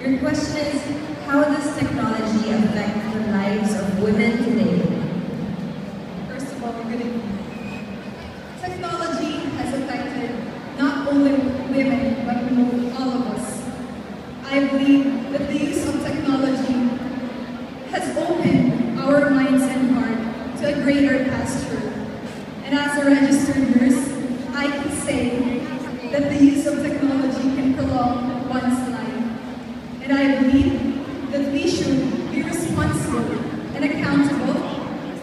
Your question is, how does technology affect the lives of women today? First of all, technology has affected not only women, but all of us. I believe that the use of technology has opened our minds and heart to a greater pasture. And as a registered nurse, I can say that the use of technology can prolong one's life. And I believe that we should be responsible and accountable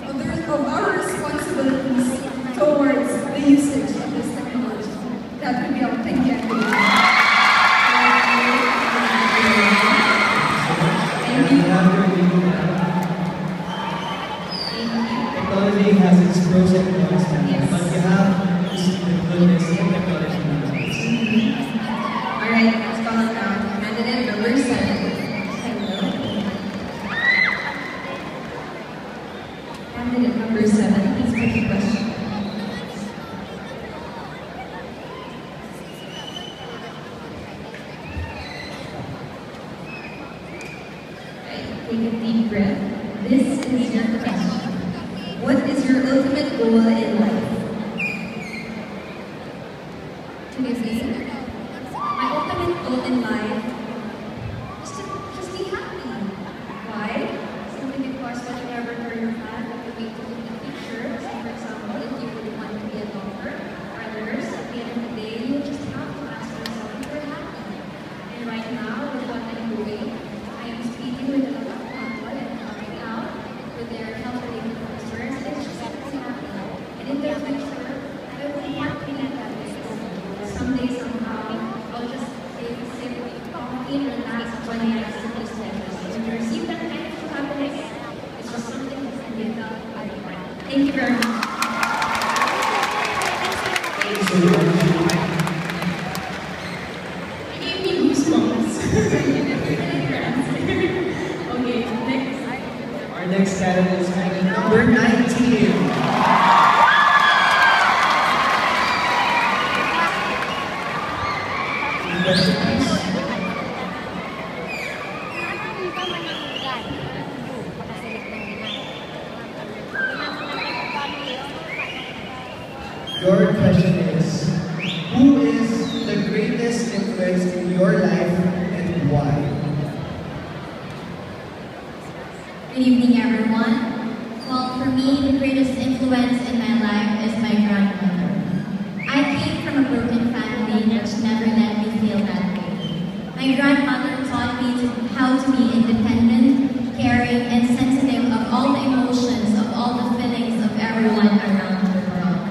of our responsibilities towards the usage of this technology. That would be all. Thank you. Technology has its pros and cons, but you have to see the goodness in technology. Alright, let's call it now. Candidate number 7. Hello. Candidate number 7, please put your question. Right, take a deep breath. This is your question. What is your ultimate goal in life? My ultimate goal in life is to just be happy. Why? Simply because whatever career path you may take in the future, so for example, if you would want to be a doctor or a nurse, at the end of the day, you just have to ask yourself if you're happy. And right now, with what I'm doing, I am speaking with a lot of people and helping out with their health-related concerns. It's just making me happy. And in the future, I would want to be like that. Someday, somehow, I'll just take a sip of coffee and relax when I accept this message. When you receive that kind of happiness, it's just something that can give up by the mind. Thank you very much. Thank you so much. It gave me goosebumps. Okay, next. Our next candidate is candidate number 19. Question, please. Your question is, who is the greatest influence in your life and why? Good evening, everyone. Well, for me, the greatest influence in my life is my grandmother. I came from a broken family which never let me feel that way. My grandmother taught me how to be independent, caring, and sensitive of all the emotions, of all the feelings of everyone around the world.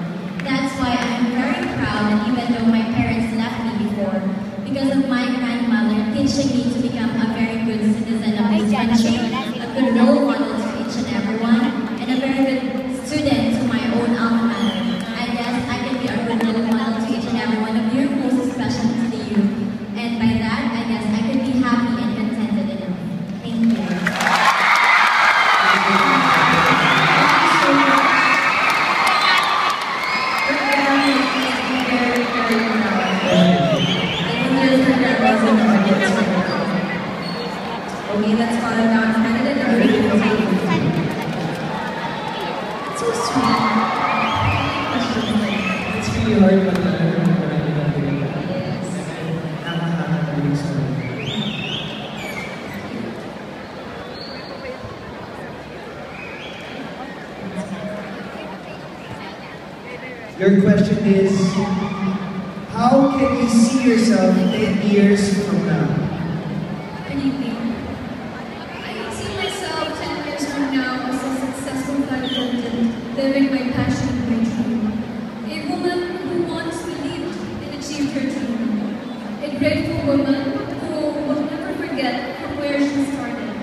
That's why I'm very proud, and even though my parents left me before, because of my grandmother teaching me to become a very good citizen of this country, a good role model to each and everyone, and a very good student to my own alma mater. I guess I can be a good role model to each and every one of you, most especially to the youth. And by that, I guess I can be happy and contented enough. Thank you. Okay, let's call it down. Candidate number 15. It's so sweet. It's really hard, but your question is, how can you see yourself 10 years from now? Good evening. I see myself 10 years from now as a successful flight attendant, living my passion and my dream. A woman who wants to lead and achieve her dream. A grateful woman who will never forget from where she started.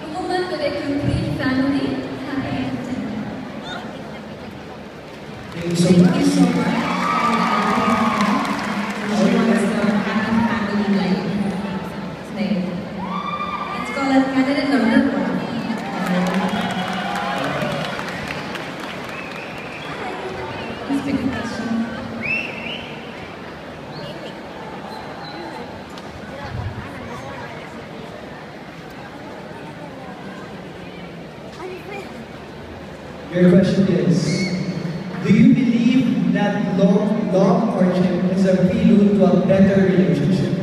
A woman with a complete family, happy and content. Thank you so much. Thank you so much. She wants the happy family life. Let's call it candidate number 1. Please pick a question. Your question is, do you believe that long courtship is a prelude to a better relationship?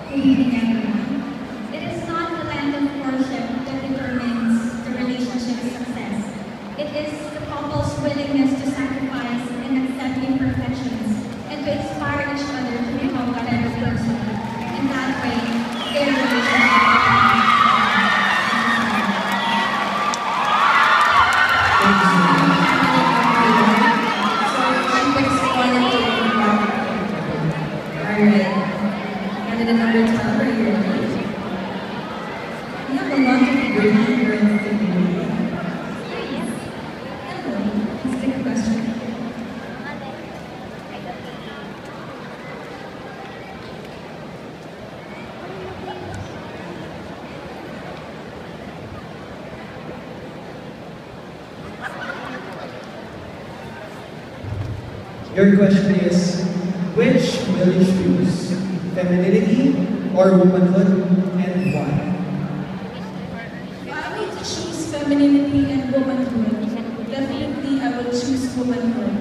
Good evening, everyone. It is not the length of courtship that determines the relationship's success. It is the couple's willingness to sacrifice and accept imperfections and to inspire each other to become a better person. In that way, their relationship Thank you so much. Alright. Candidate number 12, are you ready? We have a lot of great girls today. Let's take a question. Your question is, which will you choose? Femininity or womanhood, and why? If I were to choose femininity and womanhood, definitely I will choose womanhood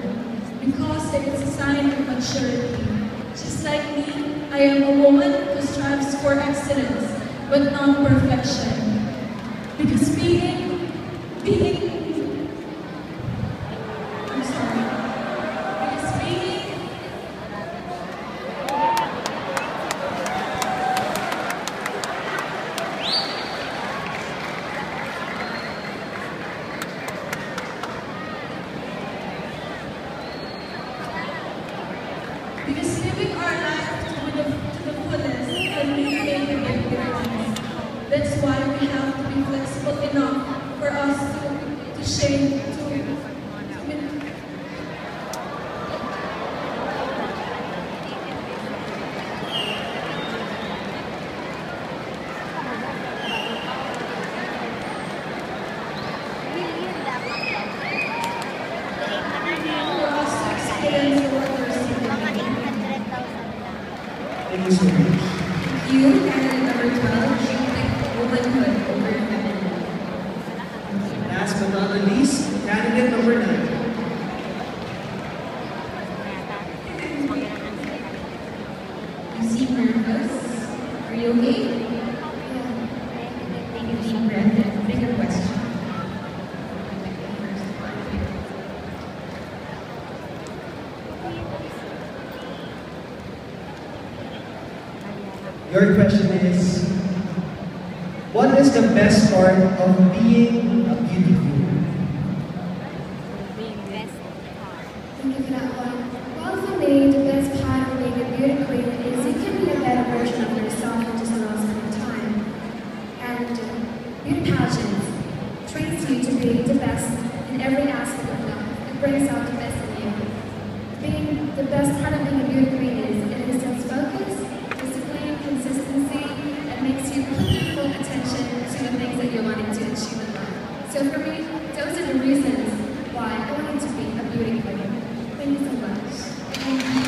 because it is a sign of maturity. Just like me, I am a woman who strives for excellence but not perfection. Because I'm sorry. Because living our life to the fullest and really make a big difference. That's why we have to be flexible enough for us to share, experience what we're seeing. Thank you so much. You, candidate number 12, should pick womanhood over femininity. Last but not the least, candidate number 9. You seem nervous. Are you okay? Take a deep breath and pick a question. Your question is, what is the best part of being a beauty queen? Thank you for that one. Well, for me, the best part of being a beauty queen is you can be a better version of yourself in just a little bit of time. And beauty pageants trains you to be the best in every aspect of life. It brings out the best in you. Being the best part of being a beauty queen is it instills focus, discipline, consistency, and makes you put your full attention to the things that you're wanting to achieve in life. So for me, those are the reasons why I wanted to be a beauty queen. Thank you so much. Thank you.